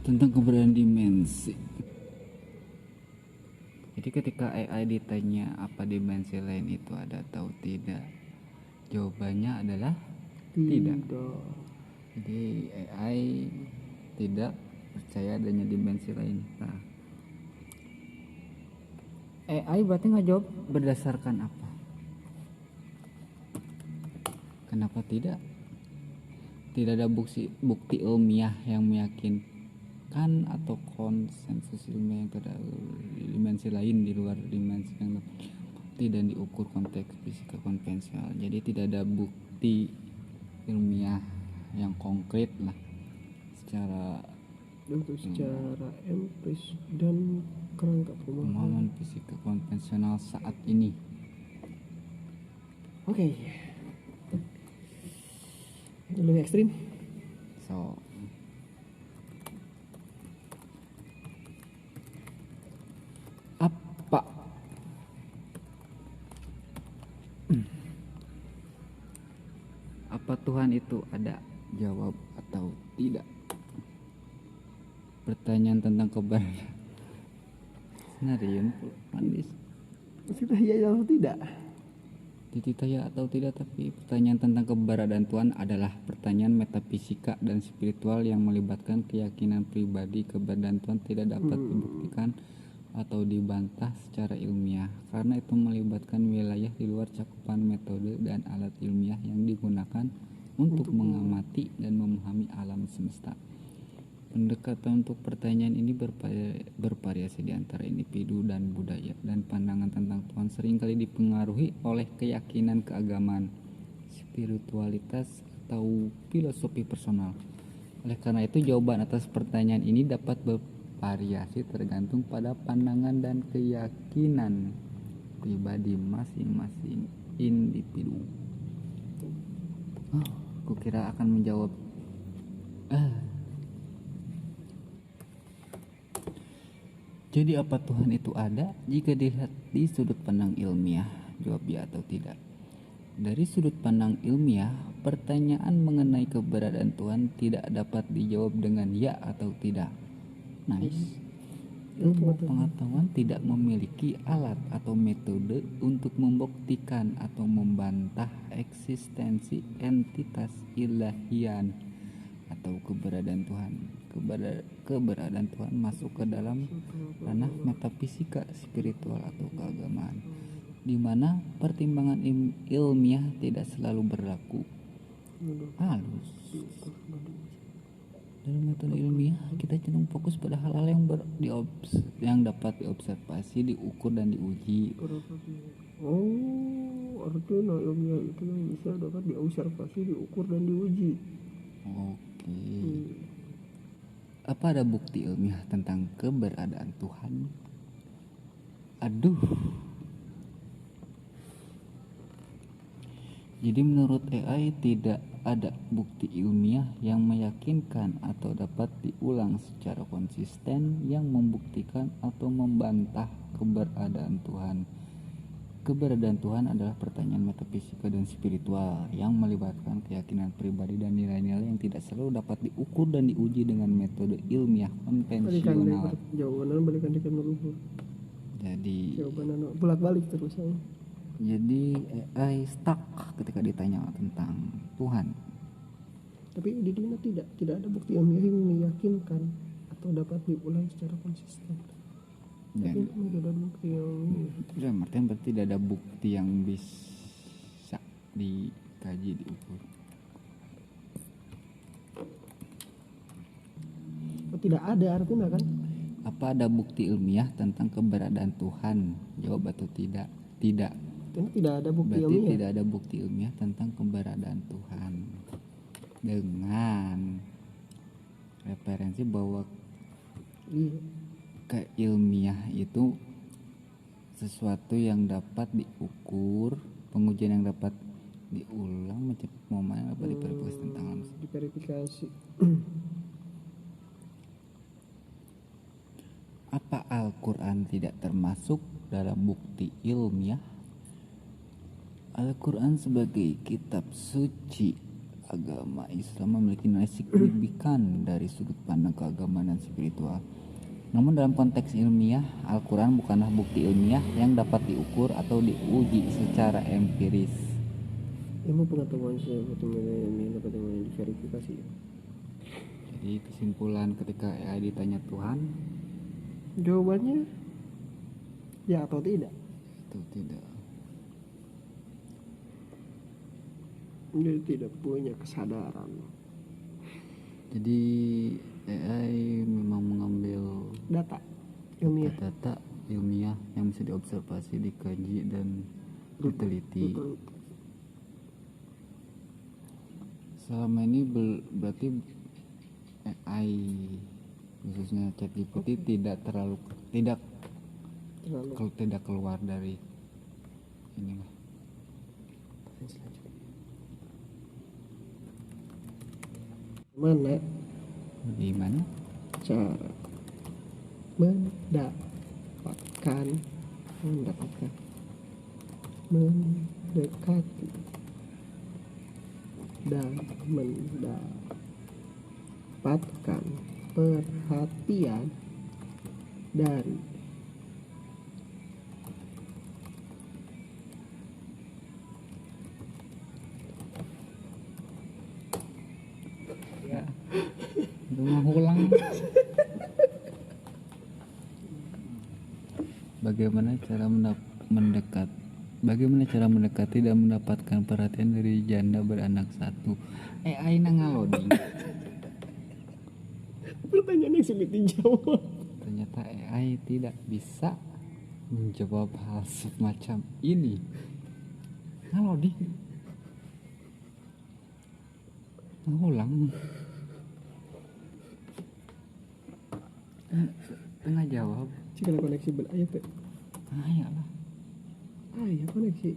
tentang keberadaan dimensi. Jadi ketika AI ditanya apa dimensi lain itu ada atau tidak, jawabannya adalah tidak. Jadi AI tidak percaya adanya dimensi lain. Nah, AI berarti ngejawab berdasarkan apa? Kenapa tidak? Tidak ada bukti ilmiah yang meyakinkan atau konsensus ilmiah yang terdapat dimensi lain di luar dimensi yang tidak diukur konteks fisika konvensional. Jadi tidak ada bukti ilmiah yang konkret lah secara empiris dan kerangka pemahaman fisika konvensional saat ini. Oke. Lebih ekstrim. So apa apa Tuhan itu ada? Jawab atau tidak. Pertanyaan tentang keberadaan senarian manis. Sudah ya atau tidak? Tidak ya atau tidak, tapi pertanyaan tentang keberadaan Tuhan adalah pertanyaan metafisika dan spiritual yang melibatkan keyakinan pribadi. Keberadaan Tuhan tidak dapat dibuktikan atau dibantah secara ilmiah karena itu melibatkan wilayah di luar cakupan metode dan alat ilmiah yang digunakan untuk mengamati dan memahami alam semesta. Pendekatan untuk pertanyaan ini bervariasi di antara individu dan budaya, dan pandangan tentang Tuhan seringkali dipengaruhi oleh keyakinan keagamaan, spiritualitas, atau filosofi personal. Oleh karena itu, jawaban atas pertanyaan ini dapat bervariasi tergantung pada pandangan dan keyakinan pribadi masing-masing individu. Aku kira akan menjawab Jadi apa Tuhan itu ada? Jika dilihat di sudut pandang ilmiah, jawab ya atau tidak. Dari sudut pandang ilmiah, pertanyaan mengenai keberadaan Tuhan tidak dapat dijawab dengan ya atau tidak. Nice. Ilmu pengetahuan tidak memiliki alat atau metode untuk membuktikan atau membantah eksistensi entitas ilahian atau keberadaan Tuhan. Keberadaan Tuhan masuk ke dalam ranah metafisika, spiritual, atau keagamaan, di mana pertimbangan ilmiah tidak selalu berlaku. Halus. Dalam metode ilmiah, kita cenderung fokus pada hal-hal yang dapat diobservasi, diukur, dan diuji. Artinya ilmiah itu yang bisa dapat diobservasi, diukur, dan diuji. Oke. Apa ada bukti ilmiah tentang keberadaan Tuhan? Aduh. Jadi menurut AI tidak ada bukti ilmiah yang meyakinkan atau dapat diulang secara konsisten yang membuktikan atau membantah keberadaan Tuhan. Keberadaan Tuhan adalah pertanyaan metafisika dan spiritual yang melibatkan keyakinan pribadi dan nilai-nilai yang tidak selalu dapat diukur dan diuji dengan metode ilmiah konvensional. Jawabannya balikan dekat meluhur. Jadi jawabannya bolak-balik terus saya. Jadi AI stuck ketika ditanya tentang Tuhan. Tapi di dunia tidak ada bukti ilmiah yang meyakinkan atau dapat diulang secara konsisten. Tapi tidak ada bukti yang berarti tidak ada bukti yang bisa dikaji, diukur. Tidak ada artinya kan? Apa ada bukti ilmiah tentang keberadaan Tuhan? Jawab atau tidak? Tidak. Tidak ada bukti berarti ilmiah. Tidak ada bukti ilmiah tentang keberadaan Tuhan. Dengan referensi bahwa keilmiah itu sesuatu yang dapat diukur, pengujian yang dapat diulang, momen yang dapat diverifikasi tentang alam. Diverifikasi. Apa Al-Quran tidak termasuk dalam bukti ilmiah? Al-Quran sebagai kitab suci agama Islam memiliki nilai signifikan dari sudut pandang keagamaan dan spiritual. Namun dalam konteks ilmiah, Al-Quran bukanlah bukti ilmiah yang dapat diukur atau diuji secara empiris. Ilmu pengetahuan yang dapat diverifikasi. Jadi kesimpulan ketika AI ditanya Tuhan, Jawabannya ya atau tidak. itu tidak. Dia tidak punya kesadaran. Jadi AI memang mengambil Data ilmiah. data ilmiah yang bisa diobservasi, dikaji dan diteliti. Betul. Selama ini berarti AI khususnya ChatGPT tidak keluar dari inilah. Mana Gimana? cara mendapatkan mendekati dan mendapatkan perhatian dari Ya. Rumah ulang. Bagaimana cara mendekati dan mendapatkan perhatian dari janda beranak satu? AI ngaloding. pertanyaan yang sulit dijawab. Ternyata AI tidak bisa menjawab hal semacam ini. Ngaloding. Ngulang. Tengah jawab. Jika koneksi berayat ya. Ayalah. Ya koneksi